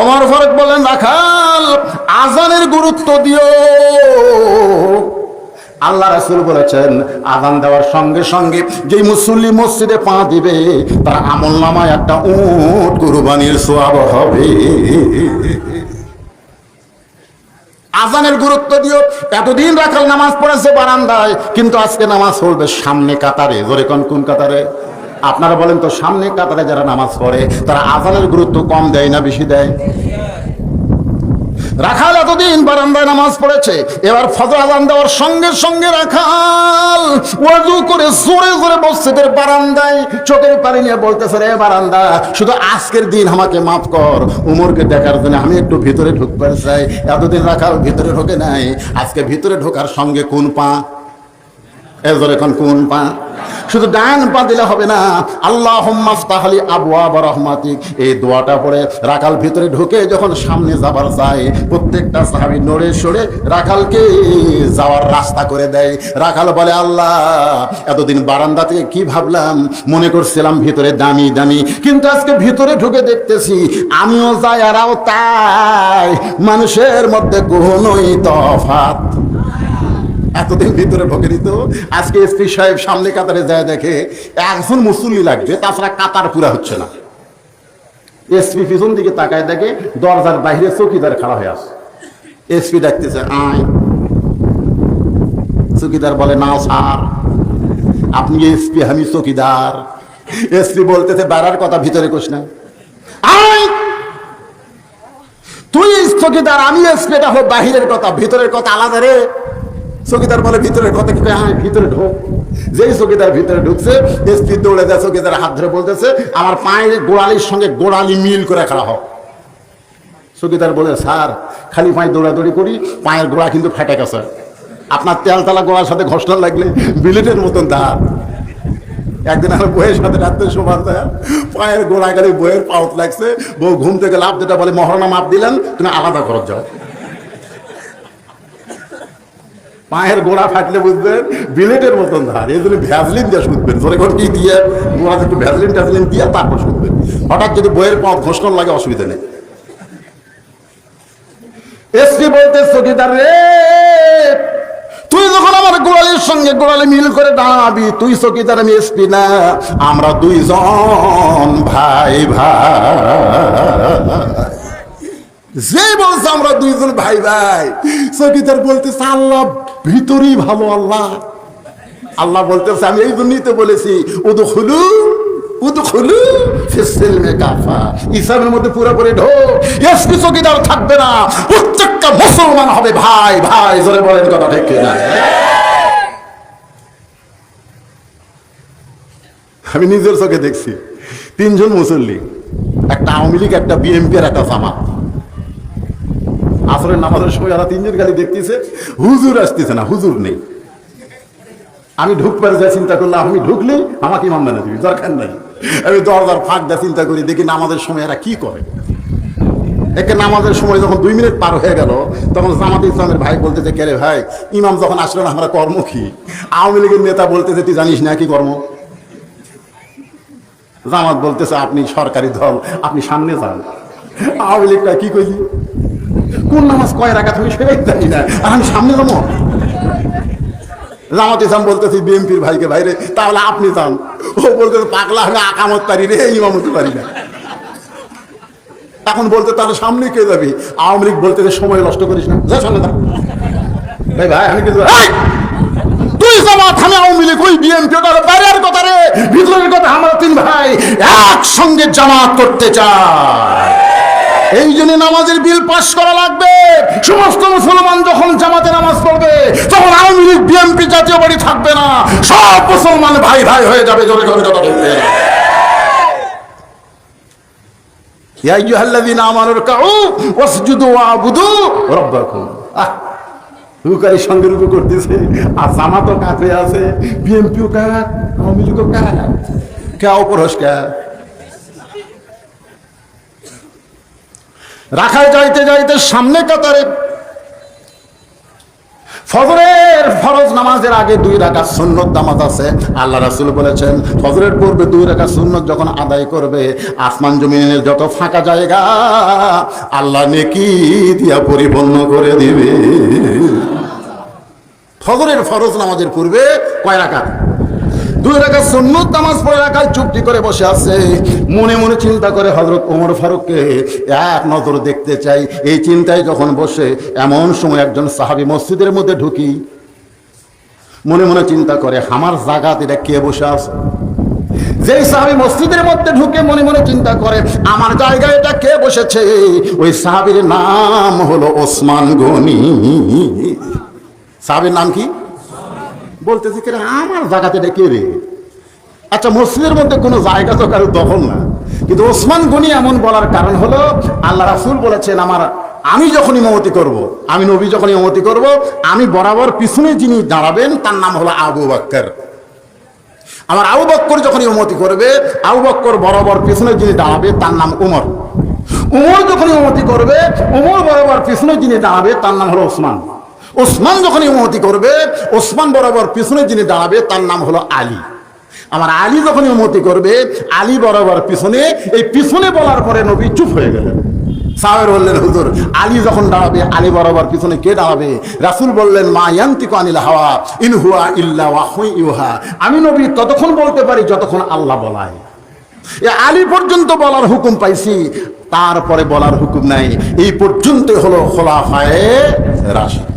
ওমর ফারুক বলেন, রাখাল আজানের গুরুত্ব দিও। আল্লাহ রাসূল বলেছেন, আযান দেওয়ার সঙ্গে সঙ্গে যে মুসল্লি মসজিদে পা দিবে তার আমলনামায় একটা উট কুরবানির সওয়াব হবে। আজানের গুরুত্ব দিও। এতদিন রাখাল নামাজ পড়েছে বারান্দায়, কিন্তু আজকে নামাজ পড়বে সামনে কাতারে। জোরে কোন কাতারে? আপনারা বলেন তো, সামনে কাতারে যারা নামাজ পড়ে তারা আজানের গুরুত্ব কম দেয় না বেশি দেয়? রাখাল এতদিন বারান্দায় নামাজ পড়েছে, এবার ফজর আযান দেওয়ার সঙ্গে সঙ্গে রাখাল ওযু করে জোরে জোরে মসজিদের বারান্দায় চোখের পানি নিয়ে বলতেছে, রে বারান্দা, শুধু আজকের দিন আমাকে মাফ কর, উমরকে দেখার জন্য আমি একটু ভিতরে ঢুকতে চাই। এতদিন রাখাল ভিতরে ঢোকে নাই, আজকে ভিতরে ঢোকার সঙ্গে কোন পা? এজোরে কোন পা? শুধু ডান পা দিলে হবে না। আল্লাহুম্মা ফতাহ লি আবওয়াব রাহমাতিক, এই দোয়াটা পড়ে রাখাল ভিতরে ঢুকে যখন সামনে যাবার যায়, প্রত্যেকটা সাহাবী নড়ে সরে রাখালকে যাওয়ার রাস্তা করে দেয়। রাখাল বলে, আল্লাহ, এতদিন বারান্দা থেকে কি ভাবলাম, মনে করছিলাম ভিতরে দামি দামি, কিন্তু আজকে ভিতরে ঢুকে দেখতেছি আমিও যাই আরও তাই, মানুষের মধ্যে কোনোই তফাৎ। এতদিন ভিতরে ঢোকে দিত, আজকে এসপি সাহেব সামনে কাতারে যায় দেখে একজন মুসল্লি লাগবে, তাছাড়া কাতার পুরা হচ্ছে না। এসপি পিছন দিকে তাকায় দেখে দরজার বাইরে চৌকিদার খাড়া হয়ে আসে। এসপি ডাকতেছে, আয়। চৌকিদার বলে, না স্যার, আপনি এসপি, আমি চৌকিদার। এসপি বলতেছে, বাড়ার কথা ভিতরে কোস না, আয়। তুই চৌকিদার, আমি এসপি, এটা হোক বাহিরের কথা, ভিতরের কথা আলাদা রে। চৌকিদার বলে, ভিতরের কথা কি? হ্যাঁ, ভিতরে ঢোক। যেই চৌকিদার ভিতরে ঢুকছে, এসপি দৌড়ে যায় চৌকিদার হাত ধরে বলতেছে, আমার পায়ের গোড়ালির সঙ্গে গোড়ালি মিল করে খাড়া হোক। চৌকিদার বলে, স্যার, খালি পায়ে দৌড়াদৌড়ি করি, পায়ের গোড়া কিন্তু ফেটে গেছে। আপনার তেলতলা গোড়ার সাথে ঘষটা লাগলে বিলেটের মতন দাঁত। একদিন আমার বইয়ের সাথে রাত্রে সমান দেয়, পায়ের গোড়া গাড়ি বইয়ের পাউত লাগছে। বউ ঘুম থেকে লাভ যেটা বলে, মহারণা মাপ দিলেন, তুমি আলাদা খরচ যাও। পায়ের গোড়া ফাটলে বুঝবেন বিলেটের মতন ধার, এই জন্য ভ্যাজলিন দিয়ে শুধবেন। ধরে ঘর কি দিয়ে গোড়াতে একটু ভ্যাজলিন ট্যাজলিন দিয়ে তারপর শুধবেন। হঠাৎ যদি বইয়ের পাও ঘোষণ লাগে অসুবিধা নেই। এসপি বলতে, চৌকিদার রে, তুই যখন আমার গোড়ালির সঙ্গে গোড়ালি মিল করে দাঁড়াবি, তুই চৌকিদার, আমি এসপি না, আমরা দুইজন ভাই ভাই। যে বলছে আমরা দুইজন ভাই ভাই, চৌকিদার বলতেছে, আল্লাহ ভিতরেই ভালো। আল্লাহ আল্লাহ বলতেছে, আমি এই জন্যই তো বলেছি, উদখুলু উদখুলু ফিস-সিলমি কাফা, ইসলামের মধ্যে পুরোপুরি ঢোক। এসপি চৌকিদার থাকবে না, প্রত্যেকটা মুসলমান হবে ভাই ভাই। জোরে বলেন কথা ঠিক কিনা? আমি নিজের চোখে দেখছি, তিনজন মুসল্লি, একটা আওয়ামী লীগ, একটা বিএনপি আর একটা জামাত। আসরের নামাজের সময় ওরা তিনজন খালি দেখতেছে, হুজুর আসতেছে না, হুজুর নেই। আমি ঢুকবার যা চিন্তা করলাম, আমি ঢুকলেই আমাকে ইমাম বানিয়ে দিবি, দরকার নাই। আমি দরজার ফাঁক দিয়ে চিন্তা করি, দেখি নামাজের সময় এরা কি করে। একে নামাজের সময় যখন 2 মিনিট পার হয়ে গেল, তখন জামাত ইসলামের ভাই বলতেছে, কে রে ভাই, ইমাম যখন আসলেন আমরা কর্ম কি? আওয়ামী লীগের নেতা বলতেছে, তুই জানিস না কি কর্ম? জামাত বলতেছে, আপনি সরকারি দল, আপনি সামনে যান। আওয়ামী লীগটা কি কইলি, কোন নামাজ কয় রাকাত আমি সেটাই জানি না, আর আমি সামনে যাবো? জামাত ইসলাম বলতেছি বিএনপির ভাইকে, ভাইরে তাহলে আপনি যান। ও বলতেছে, পাগলা, আমি আকামত পারি রে, ইমামতি পারি না। এখন বলতে, তাহলে সামনে কে যাবি? আওয়ামী লীগ বলতেছে, সময় নষ্ট করিস না, যা সামনে থাক। ভাই ভাই আমি কিন্তু, তুই জামাত, আমি আওয়ামী লীগ, ওই বিএনপি, বাইরের কথা রে, ভিতরের কথা। আমরা 3 ভাই একসঙ্গে জামাত করতে চাই। এই জন্য নামাজের বিল পাস করা লাগবে। সমস্ত মুসলমান যখন জামাতে নামাজ পড়বে, তখন আওয়ামী লীগ বিএনপি জাতীয় বাড়ি থাকবে না, সব মুসলমান ভাই ভাই হয়ে যাবে। জোরে জোরে কথা বলতে, ইয়া আইয়ুহাল্লাযীনা আমানু রুকউ ওয়াসজুদু ওয়া'বুদু রাব্বাকুম। রুকারি সঙ্গে রুকু করতেছে, আর জামাতও কাছে আছে, বিএনপিও কাজ, আওয়ামী লীগও কাজ, কেউ পুরস্কার। রাখায় যাইতে যাইতে সামনে কাতারে ফজরের ফরজ নামাজের আগে 2 রাকাত সুন্নত নামাজ আছে। আল্লাহ রাসূল বলেছেন ফজরের পূর্বে 2 রাকাত সুন্নত যখন আদায় করবে, আসমান জমিনের যত ফাঁকা জায়গা আল্লাহ নেকি দিয়া পরিপূর্ণ করে দিবে। ফজরের ফরজ নামাজের পূর্বে কয় রাকাত? 2 রাকাত সুন্নত নামাজ পড়ে রাখায় চুপটি করে বসে আছে, মনে মনে চিন্তা করে হযরত ওমর ফারুককে এক নজর দেখতে চাই। এই চিন্তায় যখন বসে, এমন সময় একজন সাহাবী মসজিদের মধ্যে ঢুকি, মনে মনে চিন্তা করে আমার জায়গাতে এটা কে বসে আছে। যেই সাহাবী মসজিদের মধ্যে ঢুকে মনে মনে চিন্তা করে আমার জায়গায় এটা কে বসেছে, ওই সাহাবীর নাম হলো ওসমান গনি। সাহাবীর নাম কি? বলতেছে কে আমার জায়গাতে এটা কে রে? আচ্ছা, মসজিদের মধ্যে কোনো জায়গা তো কারো দখল না, কিন্তু ওসমান গনি এমন বলার কারণ হলো আল্লাহ রাসূল বলেছেন আমি যখন ইমামতি করব, আমি নবী যখন ইমামতি করব, আমি বরাবর পিছনে যিনি দাঁড়াবেন তার নাম হলো আবু বকর। আমার আবু বকর যখন ইমামতি করবে, আবু বকর বরাবর পিছনে যিনি দাঁড়াবে তার নাম ওমর। ওমর যখন ইমামতি করবে, ওমর বরাবর পিছনে যিনি দাঁড়াবে তার নাম হলো ওসমান। ওসমান যখন ইমামতি করবে, ওসমান বরাবর পিছনে যিনি দাঁড়াবে তার নাম হলো আলী। আমার আলী যখন ইমামতি করবে, আলী বরাবর পিছনে। এই পিছনে বলার পরে নবী চুপ হয়ে গেলেন। সাহাবা বললেন হুজুর আলী যখন দাঁড়াবে, আলী বরাবর পিছনে কে দাঁড়াবে? রাসূল বললেন মা ইয়ান্তিকু আনিল হাওয়া ইন হুয়া ইল্লা ওয়াহয়ুন ইউহা। আমি নবী ততক্ষণ বলতে পারি যতক্ষণ আল্লাহ বলায়। আলী পর্যন্ত বলার হুকুম পাইছি, তারপরে বলার হুকুম নাই। এই পর্যন্ত হলো খোলাফায়ে রাশিদ।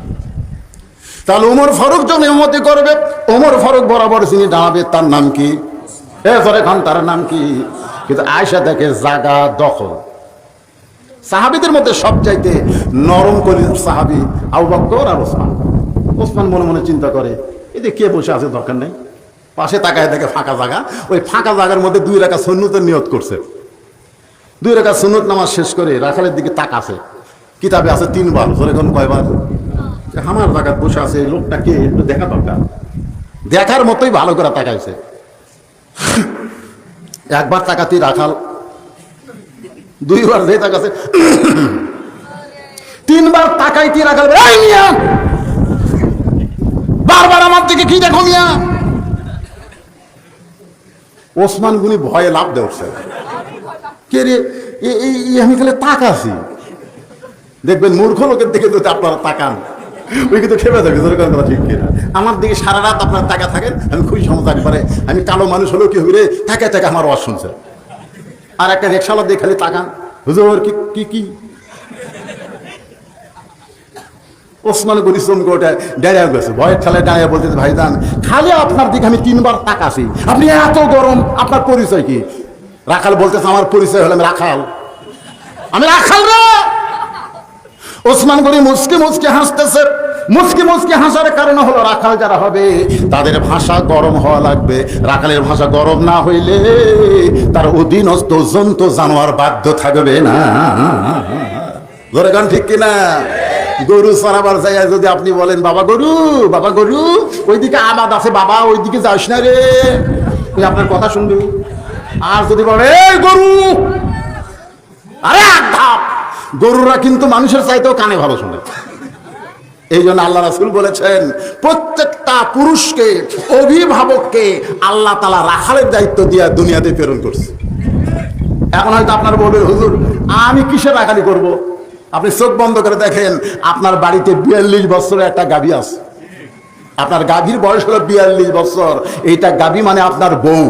তাহলে ওমর ফারুক যখন ইমামতি করবে, ওমর ফারুক বরাবর যিনি দাঁড়াবে তার নাম কি? খান, তার নাম কি? কিন্তু আয়েশা দেখে জায়গা দখল। সাহাবীদের মধ্যে সবচাইতে নরম কলির সাহাবী আবু বকর আর ওসমান। ওসমান মনে মনে চিন্তা করে এতে কে বসে আছে, দরকার নেই। পাশে তাকায় দেখে ফাঁকা জায়গা, ওই ফাঁকা জায়গার মধ্যে 2 রাকাত সুন্নতের নিয়ত করছে। 2 রাকাত সুন্নত নামাজ শেষ করে রাখালের দিকে তাকাছে, কিতাবে আছে 3 বার। কোন কয়বার? আমার জায়গায় বসে আছে এই লোকটাকে একটু দেখা দরকার। দেখার মতোই ভালো করে তাকাইছে। একবার তাকাতেই রাখাল, 2 বার যে তাকাছে, 3 বার তাকাইতে রাখাল বারবার আমার দিকে কি দেখো মিয়া। ওসমান গনি ভয়ে লাভ দেওয়া, কে রে আমি খালি তাকাছি। দেখবেন মূর্খ লোকের দিকে যদি আপনারা তাকান, ওই কিন্তু খেপে থাকি। ঠিক কিনা? আমার দিকে সারা রাত আপনার টাকা থাকেন, আমি খুবই সমস্যা পারে। আমি কালো মানুষ হলেও কি হবে, থাকে থাকে আমার ওয়াজ শুনছে। আর একটা রিকশাওয়ালা দিয়ে খালি তাকান, হুজুর কি কি ওসমান গনি চমকে ওঠে, দাঁড়িয়ে গেছে, ভয়ের ঠেলায় দাঁড়িয়ে বলতেছে ভাইজান খালি আপনার দিকে আমি 3 বার তাকাছি, আপনি এত গরম, আপনার পরিচয় কি? রাখাল বলতেছে আমার পরিচয় হলো আমি রাখাল রে। ওসমান গনি মুচকি মুচকি হাসতেছে। মুচকি মুচকি হাসার কারণ হলো রাখাল যারা হবে তাদের ভাষা গরম হওয়া লাগবে। রাখালের ভাষা গরম না হইলে তার অধীনস্থ জন্তু জানোয়ার বাধ্য থাকবে না। ধরে গান ঠিক কিনা? গরু চড়াবার জায়গায় যদি আপনি বলেন বাবা গরু ওইদিকে আবাদ আছে বাবা, ওইদিকে যাস না রে, ওই আপনার কথা শুনবে। আর যদি বলে গরু, আরে ধাপ, গরুরা কিন্তু মানুষের চাইতেও কানে ভালো শুনে। এই জন্য আল্লাহ রাসূল বলেছেন প্রত্যেকটা পুরুষকে, অভিভাবককে আল্লাহ তাআলা রাখালের দায়িত্ব দিয়ে দুনিয়াতে প্রেরণ করছে। এখন হয়তো আপনারা বলবেন হুজুর আমি কিসের রাখালি করব? আপনি চোখ বন্ধ করে দেখেন, আপনার বাড়িতে 42 বছরের একটা গাভী আছে। আপনার গাভীর বয়স হলো 42 বছর। এইটা গাভী মানে আপনার বউ।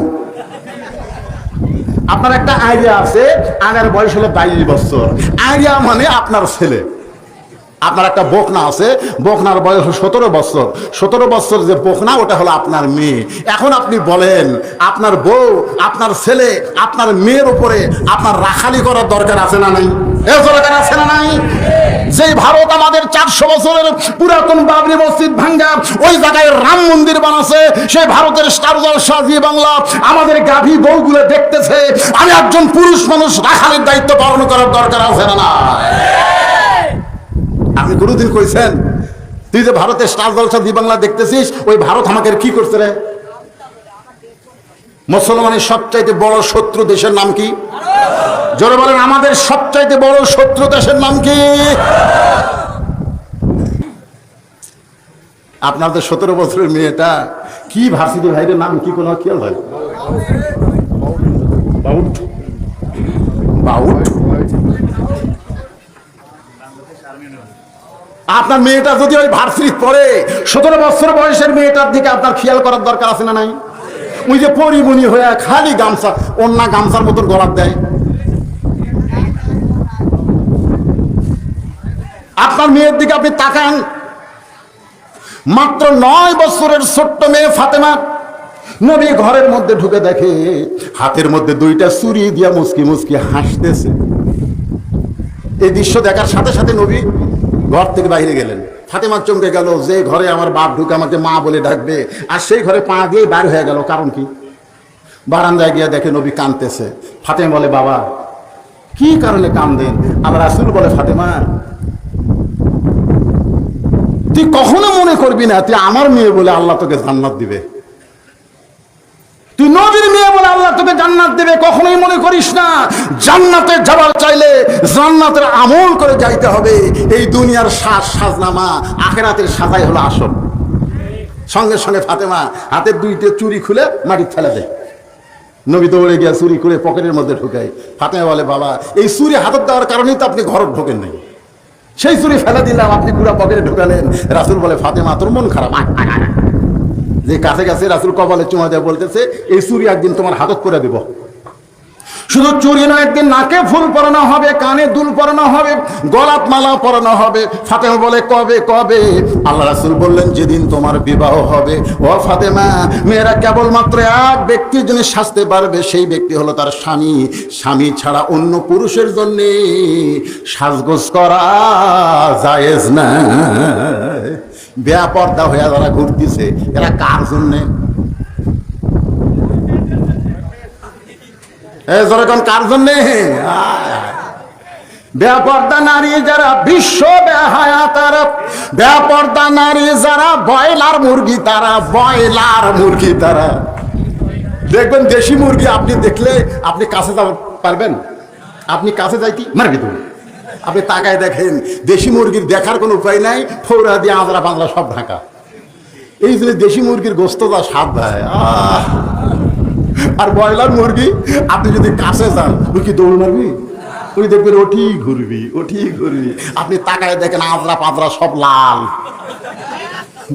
আপনার একটা আইডিয়া আছে, আনার বয়স হলো 22 বছর। আইডিয়া মানে আপনার ছেলে। আপনার একটা বকনা আছে, বকনার বয়স 17 বছর। 17 বছর যে বকনা, ওটা হলো আপনার মেয়ে। এখন আপনি বলেন আপনার বউ, আপনার ছেলে, আপনার মেয়ের উপরে আপনার রাখালি করার দরকার আছে না নাই? দরকার আছে না নাই? যেই ভারত আমাদের 400 বছরের পুরাতন বাবরি মসজিদ ভাঙ্গা ওই জায়গায় রাম মন্দির বানাচ্ছে, সেই ভারতের স্টার জলসা জি বাংলা আমাদের গাভী বউগুলো দেখতেছে। আমি একজন পুরুষ মানুষ, রাখালের দায়িত্ব পালন করার দরকার আছে না না? আপনি কোনদিন কইছেন তুই যে ভারতের স্টার জলসা জি বাংলা দেখতেছিস, ওই ভারত আমাকে কি করছে রে? মুসলমানের সবচাইতে বড় শত্রু দেশের নাম কি? জোরে বলেন, আমাদের সবচাইতে বড় শত্রু দেশের নাম কি? আপনাদের 17 বছরের মেয়েটা কি ভার্সিটি ভাইয়ের নাম কি কোনো খেয়াল হয়? Bout bout. আপনার মেয়েটা যদি ওই ভার্সিটি পড়ে, 17 বছর বয়সের মেয়েটার দিকে আপনার খেয়াল করার দরকার আছে না নাই? ওই যে পরিমণি হয়ে খালি গামছা, অন্যা গামছার মতন গলাপ দেয়। আপনার মেয়ের দিকে আপনি তাকান, মাত্র 9 বছরের ছোট্ট মেয়ে ফাতেমা নবী ঘরের মধ্যে ঢুকে দেখে হাতের মধ্যে 2টা ছুরি দিয়া মুচকি মুচকি হাসতেছে। এই দৃশ্য দেখার সাথে সাথে নবী ঘর থেকে বাইরে গেলেন। ফাতেমা চমকে গেল, যে ঘরে আমার বাপ ঢুকে আমাকে মা বলে ডাকবে, আর সেই ঘরে পা দিয়ে বাইর হয়ে গেল। কারণ কি? বারান্দায় গিয়ে দেখে নবী কাঁদতেছে। ফাতেমা বলে, বাবা কি কারণে কাঁদেন? আবার রাসূল বলে, ফাতেমা তুই কখনো মনে করবি না তুই আমার মেয়ে বলে আল্লাহ তোকে জান্নাত দিবে। তুই নবীর মেয়ে বলে আল্লাহ তোকে জান্নাত দেবে, কখনোই মনে করিস না। জান্নাতে যাবার চাইলে জান্নাতের আমল করে যাইতে হবে। এই দুনিয়ার সাজনামা, আখিরাতের সাজাই হলো আসল। সঙ্গে সঙ্গে ফাতেমা হাতের 2টা চুরি খুলে মাটি ফেলে দেয়। নবী দৌড়ে গিয়ে চুরি করে পকেটের মধ্যে ঢুকায়। ফাতেমা বলে, বাবা এই চুরি হাতত দেওয়ার কারণেই তো আপনি ঘরে ঢোকেন নাই, সেই চুরি ফেলে দিলাম, আপনি পুরো পকেটে ঢুকালেন। রাসূল বলে, ফাতেমা তোর মন খারাপ। যে কাছে কাছে রাসূল কপালে চুমা দেয়, বলতেছে এই চুরি একদিন তোমার হাতত করে দেব। শুধু চুরি নয়, একদিন নাকে ফুল পরানো হবে, কানে দুল পরানো হবে, গলাপ মালা পরানো হবে। ফাতেমা বলে, কবে কবে? আল্লাহ রাসূল বললেন, যেদিন তোমার বিবাহ হবে। ও ফাতেমা, মেয়েরা কেবলমাত্র এক ব্যক্তির জন্য সাজতে পারবে, সেই ব্যক্তি হলো তার স্বামী। স্বামী ছাড়া অন্য পুরুষের জন্য সাজগোজ করা জায়েজ না। বেপরদা হয়ে যারা ঘুরতেছে, এরা কার জন্যে? যেরকম কার জন্যে? বেপরদা নারী যারা বিশ্ব বেহায়া তারা, বেপরদা নারী যারা ব্রয়লার মুরগি তারা, ব্রয়লার মুরগি তারা। দেখবেন দেশি মুরগি আপনি দেখলে আপনি কাছে যাতে পারবেন, আপনি কাছে যাইতে মারবি তুমি। আপনি তাকায় দেখেন, দেশি মুরগির দেখার কোনো উপায় নাই, ফৌরা দিয়ে আঁচড়া পাঁচড়া সব ঢাকা। এই যে দেশি মুরগির গোস্ত যা স্বাদ দেয়, আর ব্রয়লার মুরগি আপনি যদি কাছে যান, ওই কি দৌড় মারবি? ওই দেখবেন ওঠি ঘুরবি, ওঠি ঘুরবি। আপনি তাকায় দেখেন আঁচড়া পাঁচড়া সব লাল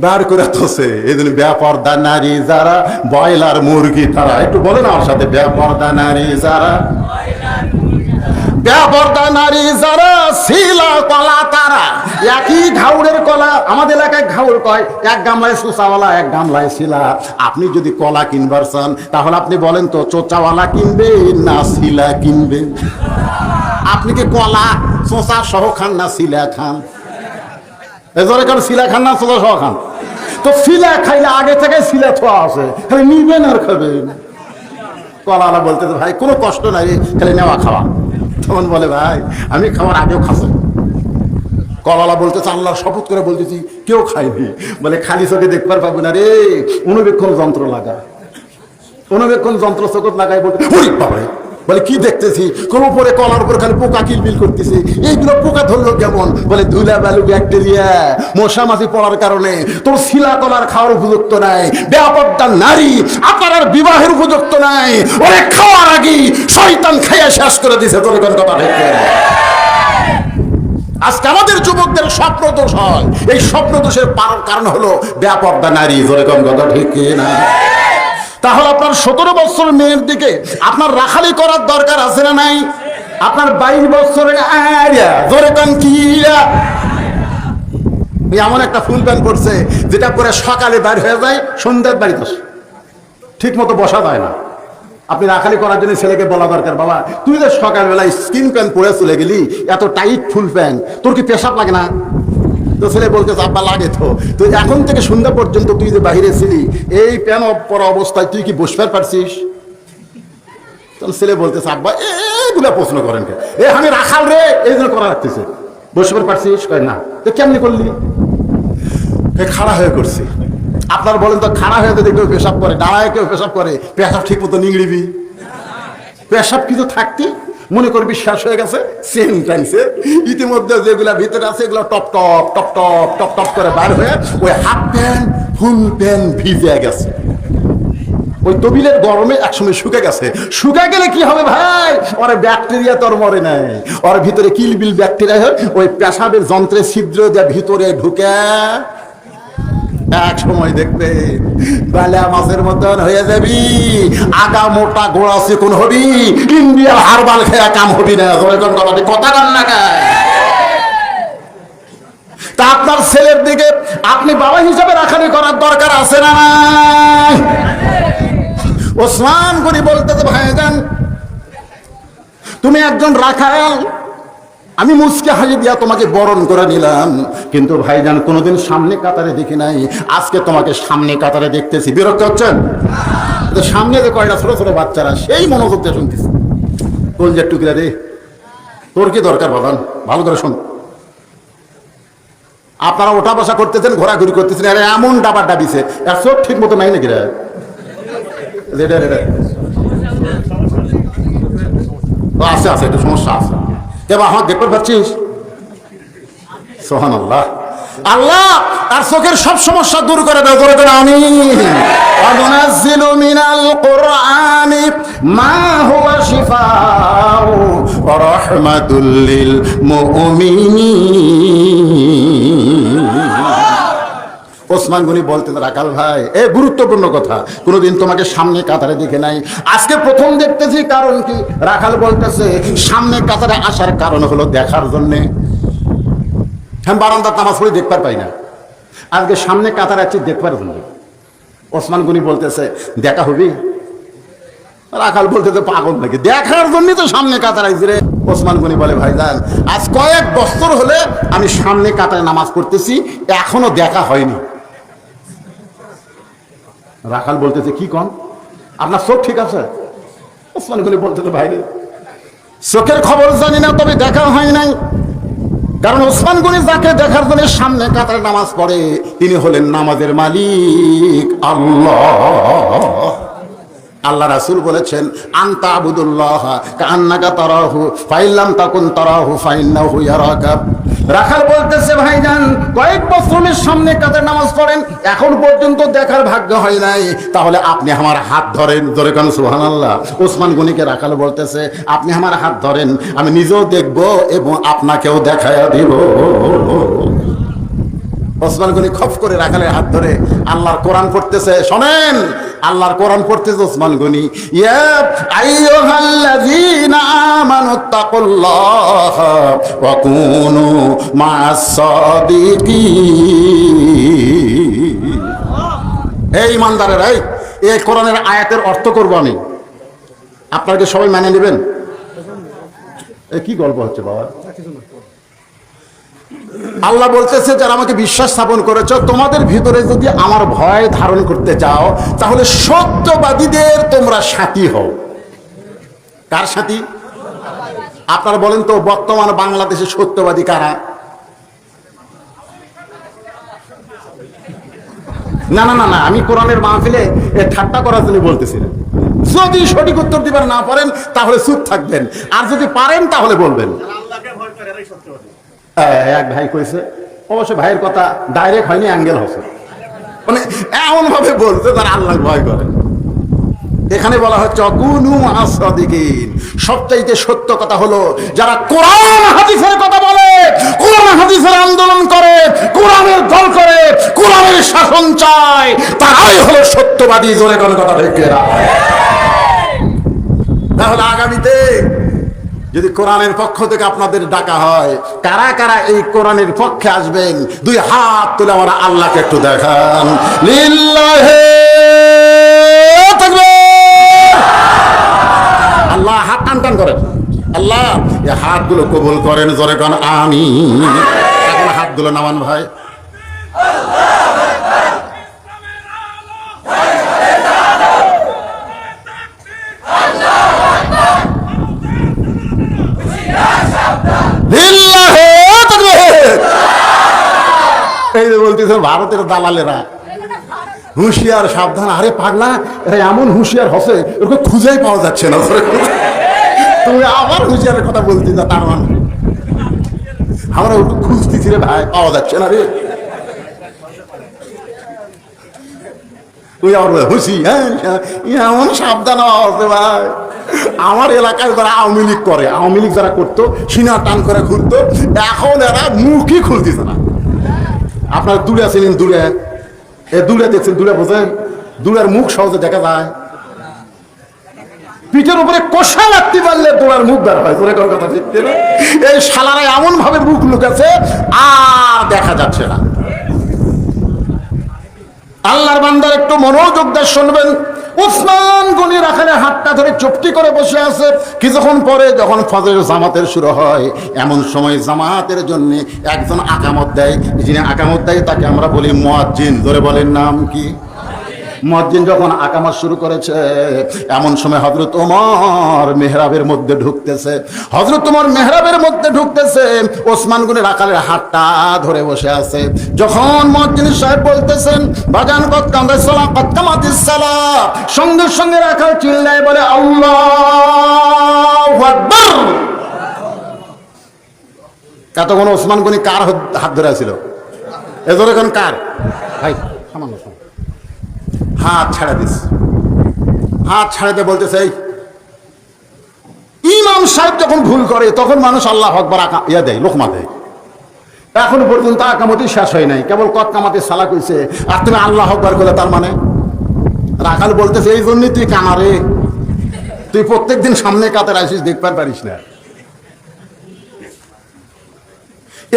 বার করে তোছে। এই জন্য বেপরদা নারী যারা, ব্রয়লার মুরগি তারা। একটু বলেন আমার সাথে, বেপরদা নারী যারা, বেপরদা নারী যারা, শিলা কলা তারা। একই ঘাউড়ের কলা, আমাদের এলাকায় ঘাউড় কয়, এক গামলায় চোচাওয়ালা, এক গামলায় শিলা। আপনি যদি কলা কিনবার চান, তাহলে আপনি বলেন তো চোচাওয়ালা কিনবে না শিলা কিনবে? আপনি কি কলা চোচা সহ খান না শিলা খান? এজরে কারণ শিলা খান না চোচা সহ খান? তো শিলা খাইলে আগে থেকে শিলা ছোঁয়া আছে, খালি নিবেন আর খাবেন। কলাওয়ালা বলতে, ভাই কোনো কষ্ট নাই, খালি নেওয়া খাওয়া। তখন বলে, ভাই আমি খাওয়ার আগেও খাবো। কলাওয়ালা বলতেছে, আল্লাহর শপথ করে বলতেছি কেউ খায়নি। বলে, খালি চোখে দেখবার পাবো না রে, অনুবেক্ষণ যন্ত্র লাগা। অনুবেক্ষণ যন্ত্র চোখত লাগাই বলতে, বাবা বলে কি দেখতেছি, কোন উপরে কলার উপর খালি পোকা কিলবিল করতেছি। এইগুলো পোকা ধরলো কেমন? বলে, ধুলা বালু ব্যাকটেরিয়া মশা মাছি পড়ার কারণে তোর শিলা কলার খাওয়ার উপযুক্ত নাই। বেপরদা নারী আপনার আর বিবাহের উপযুক্ত নাই। ওরে খাওয়ার আগে শয়তান খাইয়া শেষ করে দিছে। তোর কথা দেখতে আজকে আমাদের যুবকদের স্বপ্ন দোষ হয়। এই স্বপ্ন দোষের কারণ হলো বেপরদা নারী। যেরকম কথা ঠিক না? তাহলে আপনার 17 বছর মেয়ের দিকে আপনার রাখালি করার দরকার আছে না নাই? আপনার 22 বছরের এমন একটা ফুল প্যান্ট পরছে যেটা পরে সকালে বাইর হয়ে যায়, সন্ধ্যার বাড়িতে ঠিক মতো বসা যায় না। আপনি রাখালি করার জন্য ছেলেকে বলা দরকার, বাবা তুই যে সকালবেলায় স্কিন প্যান্ট পরে চলে গেলি, এত টাইট ফুল প্যান্ট, তোর কি পেশাব লাগে না? তো ছেলে বলতেছে, আব্বা লাগে তো। তো এখন থেকে সন্ধ্যা পর্যন্ত তুই যে বাহিরে ছিলি, এই প্যান্ট পরা অবস্থায় তুই কি বসতে পারছিস? তখন ছেলে বলতেছে, আব্বা এগুলা প্রশ্ন করেন কে? আমি রাখাল রে, এই জন্য করা রাখতেছে। বসতে পারছিস? কয় না। তো কেমনি করলি? খাড়া হয়ে করছি। আপনার বলেন তো, খাড়া হয়ে যদি কেউ পেশাব করে, দাঁড়ায় কেউ পেশাব করে, পেশাব ঠিক মতো নিংড়িবি? পেশাব কিন্তু থাকতি মনে করবি শেষ হয়ে গেছে, সেম টাইমসে ইতিমধ্যে যেগুলা ভিতরে আছে এগুলো top top top top top top করে বার হয়ে ওই হাফ প্যান্ট ফুল প্যান্ট ভিজে গেছে। ওই তবিলের গরমে একসময় শুকে গেছে। শুকে গেলে কি হবে ভাই? ওর ব্যাকটেরিয়া তোর মরে নাই, ওর ভিতরে কিলবিল ব্যাকটেরিয়া ওই পেশাবের যন্ত্রের ছিদ্র দিয়ে ভিতরে ঢুকে এক সময় দেখবে বালা মাছের মতন হয়ে যাবি, আগা মোটা গোড়া চিকন হবি, ইন্ডিয়ার হারবাল খেয়া কাম হবি না। কথা কান না তা আপনার ছেলের দিকে আপনি বাবা হিসাবে রাখানি করার দরকার আছে না? ওসমান গনি বলতেছে ভাইজান তুমি একজন রাখাল, আমি মুচকে হাসি দিয়া তোমাকে বরণ করে নিলাম, কিন্তু ভাইজান কোনোদিন সামনে কাতারে দেখি নাই, আজকে তোমাকে সামনে কাতারে দেখতেছি। বিরক্ত হচ্ছেন? সামনে যে কয়টা ছোট ছোট বাচ্চারা সেই মনোযোগ দিয়ে শুনতেছি। কলজের টুকরা রে, তোর কি দরকার বাবান? ভালো করে শোন। আপনারা ওঠা বসা করতেছেন, ঘোরাঘুরি করতেছেন, আরে এমন ডাবার ডাবিছে আর চোখ ঠিক মতো নাই নাকি রে? আছে আছে, একটু সমস্যা আছে। এবার আমার দেখতে পাচ্ছিস? সুবহানাল্লাহ। আল্লাহ আর চোখের সব সমস্যা দূর করে দাও, করে দাও আমিন। ওয়ানুনাজ্জিলু মিনাল কুরআনি মা হুয়া শিফাউ ওয়া রাহমাতুল লিল মুমিনিন। ওসমান গনি বলতেন রাখাল ভাই, এ গুরুত্বপূর্ণ কথা, কোনোদিন তোমাকে সামনে কাতারে দেখে নাই, আজকে প্রথম দেখতেছি। কারণ কি? রাখাল বলতেছে সামনে কাতারে আসার কারণ হলো দেখার জন্যে। হ্যাঁ, বারান্দার নামাজ পড়ে দেখবার পাই না, আজকে সামনে কাতারে আছি দেখবার জন্য। ওসমান গনি বলতেছে দেখা হবি? রাখাল বলতেছে পাগল নাকি, দেখার জন্যই তো সামনে কাতার আইছি রে। ওসমান গনি বলে ভাইজান আজ কয়েক বছর হলে আমি সামনে কাতারে নামাজ পড়তেছি, এখনো দেখা হয়নি। রাখাল বলতেছে কি কন, আপনার চোখ ঠিক আছে? ওসমান গনি বলতেছে ভাই চোখের খবর জানি না, তবে দেখা হয় নাই। কারণ ওসমান গনি যাকে দেখার জন্য সামনে কাতারে নামাজ পড়ে তিনি হলেন নামাজের মালিক আল্লাহ। আল্লাহ রাসূল বলেছেন আনতা আবুদুল্লাহ কান্নাকা তারাহু ফাইল্লাম তাকুন তারাহু ফাইন্নাহু ইয়ারাকা। রাখাল বলতেছে ভাইজান কয়েক বছরের সামনে কাতারে নামাজ পড়েন, এখন পর্যন্ত দেখার ভাগ্য হয় নাই, তাহলে আপনি আমার হাত ধরেন। জোরে কান সুবহানাল্লাহ। ওসমান গনিকে রাখাল বলতেছে আপনি আমার হাত ধরেন, আমি নিজেও দেখব এবং আপনাকেও দেখায়া দিব। ওসমান গনি খপ করে রাখালের হাত ধরে আল্লাহর কোরআন পড়তেছে। শোনেন, আল্লাহর কোরআন পড়তেছে ওসমান গনি। ইয়া আইয়ুহাল্লাযীনা আমানুত্তাকুল্লাহা ওয়া কুনু মা'আস সাদিকিন। এই ইমানদারেরা, এই কোরআনের আয়াতের অর্থ করব আমি, আপনারা কি সবাই মেনে নেবেন? কি গল্প হচ্ছে বাবা? আল্লাহ বলতেছে যারা আমাকে বিশ্বাস স্থাপন করেছ, তোমাদের ভিতরে যদি আমার ভয় ধারণ করতে চাও তাহলে সত্যবাদীদের তোমরা সাথী হও। কার সাথী? আপনারা বলেন তো বর্তমান বাংলাদেশে সত্যবাদী কারা? না না না না, আমি কোরআনের মাহফিলে ঠাট্টা করার জন্য বলতেছি না। যদি সঠিক উত্তর দিবার না পারেন তাহলে চুপ থাকবেন, আর যদি পারেন তাহলে বলবেন। এক ভাই কইছে, অবশ্য ভাইয়ের কথা ডাইরেক্ট হয়নি, অ্যাঙ্গেল হচ্ছে, মানে এমন ভাবে বলছে তারা আল্লাহ ভয় করে। এখানে বলা হচ্ছে অকুনু মা'আস সাদিকিন, সবচাইতে সত্য কথা হলো যারা কোরআন হাদিসের কথা বলে, কোরআন হাদিসের আন্দোলন করে, কোরআনের দল করে, কোরআনের শাসন চায়, তারাই হলো সত্যবাদী। জোরে কোন কথা ঠিক না? তাহলে আগামীতে যদি কোরআনের পক্ষ থেকে আপনাদের ডাকা হয়, কারা কারা এই কোরআনের পক্ষে আসবেন? দুই হাত তুলে আমরা আল্লাহকে একটু দেখান। লিল্লাহি তাকবীর। আল্লাহ হাত টান টান করেন। আল্লাহ এই হাতগুলো কবুল করেন। জোরে কোন আমিন। এখন হাতগুলো নামান ভাই। এই যে বলতেছে ভারতের দালালেরা হুঁশিয়ার সাবধান। আরে পাগলা, এরা এমন হুঁশিয়ার হসে ওকে খুঁজেই পাওয়া যাচ্ছে না। তুমি আবার হুঁশিয়ারের কথা বলতে না, তার মানে আমরা একটু খুঁজতেছি রে ভাই, পাওয়া যাচ্ছে না রে। তুই আবার হুঁশি, হ্যাঁ এমন সাবধান আছে ভাই। আমার এলাকায় যারা আওয়ামী লীগ করে, আওয়ামী লীগ যারা করতো সিনা টান করে ঘুরতো, এখন এরা মুখই খুলতেছে না। আপনারা দূরে আছেন, দূরে দূরে দেখছেন, দূরে বোঝেন, দূরের মুখ সহজে দেখা যায়। পিঠের উপরে কষা লাগতে পারলে দোড়ার মুখ বের হয়। তোরে কথা ঠিক না? এই শালারা এমন ভাবে মুখ লুকাছে আর দেখা যাচ্ছে না। আল্লাহর বান্দার একটু মনোযোগ দিয়ে শুনবেন। উসমান গনি রাখালে হাতটা ধরে চুপটি করে বসে আছে। কিছুক্ষণ পরে যখন ফজরের জামাতের শুরু হয়, এমন সময় জামাতের জন্য একজন আকামত দেয়। যিনি আকামত দেয় তাকে আমরা বলি মুয়াজ্জিন। ধরে বলেন নাম কি? মুয়াজ্জিন যখন আকামত শুরু করেছে, এমন সময় হযরত ওমর মেহরাবের মধ্যে ঢুকতেছে। হযরত ওমর মেহরাবের মধ্যে ঢুকতেছে, ওসমান গনি রাখালের হাতটা ধরে বসে আছে। যখন মুয়াজ্জিন সাহেব বলতেছেন বাজান কত কামাতিস সালাহ, কত কামাতিস সালাহ, সঙ্গে সঙ্গে রাখাল চিল্লায় বলে আল্লাহু আকবার। এতক্ষণ ওসমান গনি কার হাত ধরে ছিল? এজোর এখন কার? ভাই সামান্য হাত ছাড়া দিস, হাত ছাড়াতে বলতেছে ইমাম সাহেব যখন ভুল করে তখন মানুষ আল্লাহু আকবার ইয়া দেয়, লোকমা দেয়। এখন পর্যন্ত আকামতি শেষ হয় নাই, কেবল কত কামাতে সালা কইছে, আর তুমি আল্লাহু আকবার করলে তার মানে? রাখাল বলতেছে এই জন্যই তুই কানারে, তুই প্রত্যেকদিন সামনে কাতার আসিস, দেখতে পারিস না,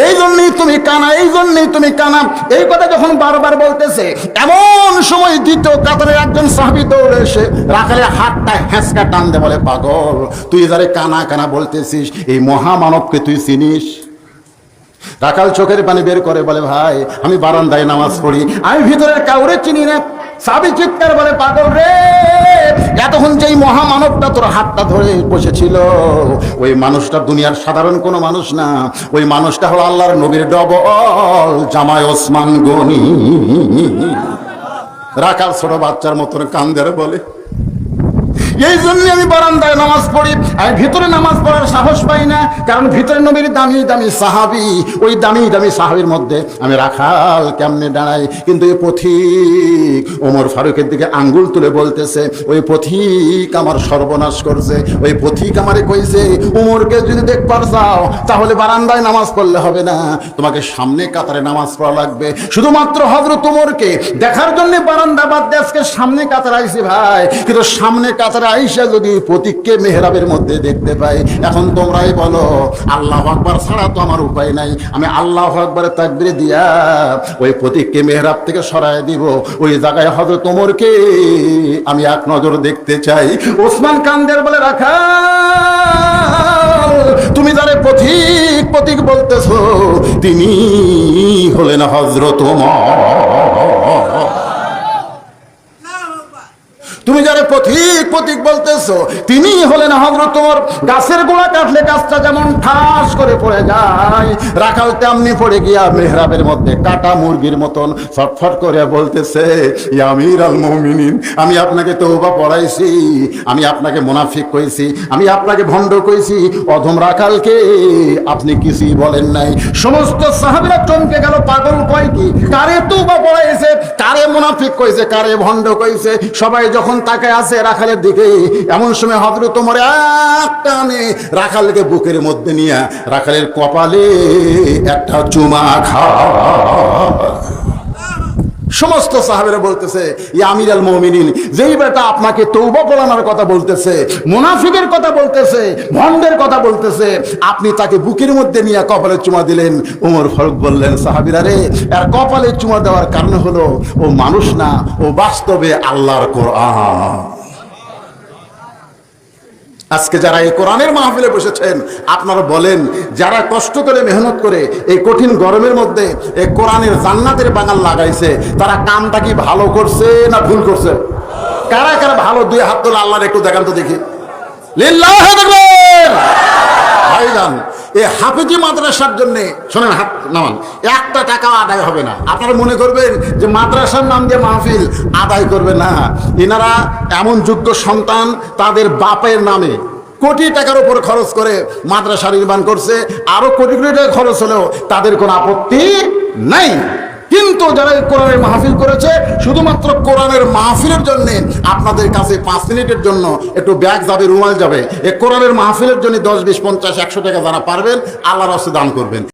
এই জন্যই তুমি কানা, এই জন্যই তুমি কানা। এই কথা যখন বারবার বলতেছে, এমন সময় দ্বিতীয় কাতারের একজন সাহাবী দৌড়ে এসে রাখালের হাতটা হেঁচকা টান দে, বলে পাগল, তুই যারে কানা কানা বলতেছিস এই মহামানবকে তুই চিনিস? রাখাল চোখের পানি বের করে বলে ভাই আমি বারান্দায় নামাজ পড়ি, আমি ভিতরের কাউরে চিনি না। সাহাবী চিৎকার বলে পাগল রে, এতক্ষণ যেই মহামানবটা তোর হাতটা ধরে বসেছিল ওই মানুষটা দুনিয়ার সাধারণ কোনো মানুষ না, ওই মানুষটা হলো আল্লাহর নবীর ডবল জামাই ওসমান গনি। রাখাল ছোট বাচ্চার মতন কান্দে বলে এই জন্য আমি বারান্দায় নামাজ পড়ি, আমি ভিতরে নামাজ পড়ার সাহস পাই না, কারণ ভিতরে নবীর দামি দামি সাহাবী, ওই দামি দামি সাহাবীর মধ্যে আমি রাখাল কেমনে দাঁড়াই। কিন্তু এই পথিক ওমর ফারুকের দিকে আঙ্গুল তুলে বলতেছে ওই পথিক আমার সর্বনাশ করছে, ওই পথিক আমারে কইছে ওমরকে যদি দেখবার চাও তাহলে বারান্দায় নামাজ পড়লে হবে না, তোমাকে সামনে কাতারে নামাজ পড়া লাগবে। শুধুমাত্র হযরত ওমরকে দেখার জন্য বারান্দা বাদ দিয়ে আজকে সামনে কাতারে আইছি ভাই, কিন্তু সামনে কাতারে আইসা যদি প্রতীককে মেহরাবের মধ্যে দেখতে পাই, এখন তোমরাই বলো আল্লাহু আকবার ছাড়া তো আমার উপায় নাই, আমি আল্লাহু আকবারের তাকবীর দিয়া ওই প্রতীককে মেহরাব থেকে সরায় দিব, ওই জায়গায় হযরত ওমরকে আমি এক নজর দেখতে চাই। ওসমান কান্দের বলে রাখাল তুমি যারে পথিক পথিক বলতেছো তিনি হলেন হযরত ওমর। তুমি যারা পথিক পথিক বলতেছো তিনি হলেন হযরত ওমর। গাছের গোড়া কাটলে গাছটা যেমন ঠাস করে পড়ে যায়, রাখাল তেমনি পড়ে গিয়া মেহরাবের মধ্যে কাটা মুরগির মতন ছটফট করে বলতেছে ইয়া আমিরুল মুমিনিন, আমি আপনাকে তওবা পড়াইছি, আমি আপনাকে মুনাফিক কইছি, আমি আপনাকে ভণ্ড কইছি, অধম রাখালকে আপনি কিছুই বলেন নাই। সমস্ত সাহাবীরা চমকে গেল, পাগল কয় কি, কারে তওবা পড়াইছে, কারে মুনাফিক কইছে, কারে ভণ্ড কইছে। সবাই যখন তাকায় আছে রাখালের দিকে, এমন সময় হযরত ওমর এক টানে রাখালকে বুকের মধ্যে নিয়ে রাখালের কপালে একটা চুমা খায়। সমস্ত সাহাবীরা বলতেছে ইয়া আমিরুল মুমিনিন, যেই বেটা আপনাকে তওবা পড়ানোর কথা বলতেছে, মুনাফিকের কথা বলতেছে, ভণ্ডের কথা বলতেছে, আপনি তাকে বুকের মধ্যে নিয়ে কপালে চুমা দিলেন। ওমর ফারুক বললেন সাহাবীরা রে, এর কপালে চুমা দেওয়ার কারণ হলো ও মানুষ না, ও বাস্তবে আল্লাহর কোরআন। আজকে যারা এই কোরআনের মাহফিলে বসেছেন আপনারা বলেন, যারা কষ্ট করে মেহনত করে এই কঠিন গরমের মধ্যে এই কোরআনের জান্নাতের বাগান লাগাইছে, তারা কামটা কি ভালো করছে না ভুল করছে? কারা কারা ভালো দুই হাত তোলা আল্লাহর একটু দেখান তো দেখি। লিল্লাহি তাকবীর। ভাইজান এই হাফেজি মাদ্রাসার জন্য শোনেন, হাত নামান, একটা টাকাও আদায় হবে না। আপনারা মনে করবেন যে মাদ্রাসার নাম দিয়ে মাহফিল আদায় করবে না, এনারা এমন যোগ্য সন্তান তাদের বাপের নামে কোটি টাকার উপর খরচ করে মাদ্রাসা নির্মাণ করছে, আরো কোটি কোটি টাকা খরচ হলেও তাদের কোনো আপত্তি নাই। কিন্তু যারা কোরআনের মাহফিল করেছে, শুধুমাত্র কোরআনের মাহফিলের জন্য আপনাদের কাছে 5 মিনিটের জন্য একটু ব্যাগ যাবে, রুমাল যাবে, এই কোরআনের মাহফিলের জন্য 10, 20, 50, 100 টাকা যারা পারবেন আল্লাহর রাস্তায় দান করবেন।